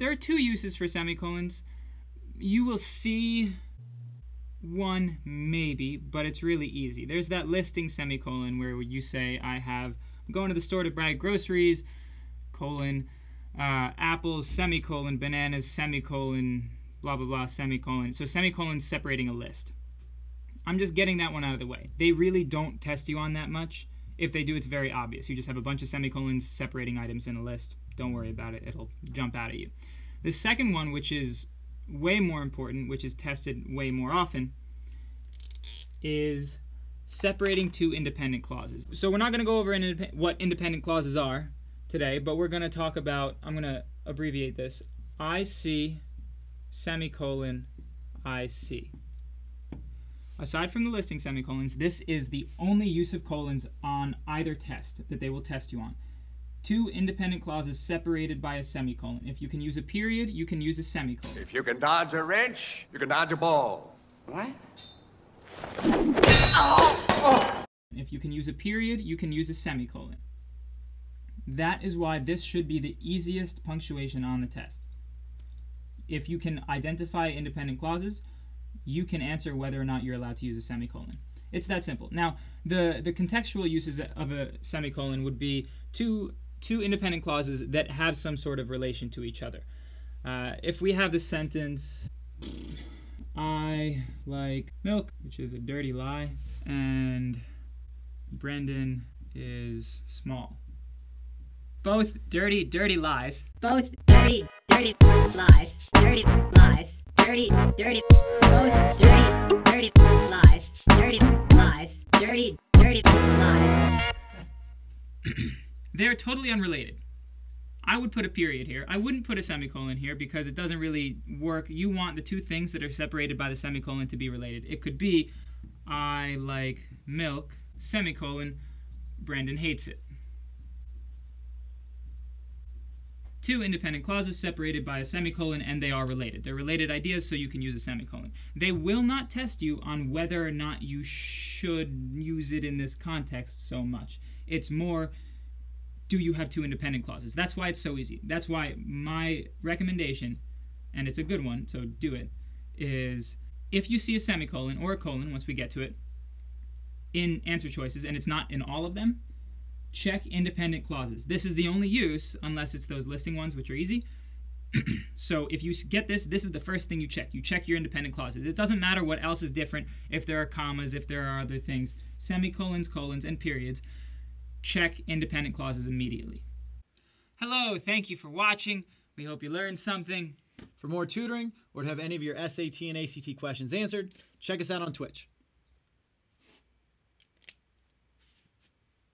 There are two uses for semicolons. You will see one maybe, but it's really easy. There's that listing semicolon where you say, I'm going to the store to buy groceries, colon, apples, semicolon, bananas, semicolon, blah, blah, blah, semicolon. So semicolon's separating a list. I'm just getting that one out of the way. They really don't test you on that much. If they do, it's very obvious. You just have a bunch of semicolons separating items in a list. Don't worry about it. It'll jump out at you. The second one, which is way more important, which is tested way more often, is separating two independent clauses. So we're not going to go over what independent clauses are today, but we're going to talk about, I'm going to abbreviate this, IC, semicolon, IC. Aside from the listing semicolons, this is the only use of colons on either test that they will test you on. Two independent clauses separated by a semicolon. If you can use a period, you can use a semicolon. If you can dodge a wrench, you can dodge a ball. What? If you can use a period, you can use a semicolon. That is why this should be the easiest punctuation on the test. If you can identify independent clauses, you can answer whether or not you're allowed to use a semicolon. It's that simple. Now, the contextual uses of a semicolon would be two independent clauses that have some sort of relation to each other. If we have the sentence, I like milk, which is a dirty lie, and Brendan is small. Both dirty, dirty lies. Both dirty, dirty lies. Dirty lies. Dirty, dirty. Both dirty, dirty lies. Dirty lies. Dirty, dirty lies. They're totally unrelated. I would put a period here. I wouldn't put a semicolon here because it doesn't really work. You want the two things that are separated by the semicolon to be related. It could be, I like milk, semicolon, Brandon hates it. Two independent clauses separated by a semicolon, and they are related. They're related ideas, so you can use a semicolon. They will not test you on whether or not you should use it in this context so much. It's more, do you have two independent clauses? That's why it's so easy. That's why my recommendation, and it's a good one, so do it, is if you see a semicolon or a colon, once we get to it, in answer choices, and it's not in all of them, check independent clauses. This is the only use, unless it's those listing ones, which are easy. So if you get this, this is the first thing you check. You check your independent clauses. It doesn't matter what else is different, if there are commas, if there are other things. Semicolons, colons, and periods. Check independent clauses immediately. Hello, thank you for watching. We hope you learned something. For more tutoring or to have any of your SAT and ACT questions answered, check us out on Twitch.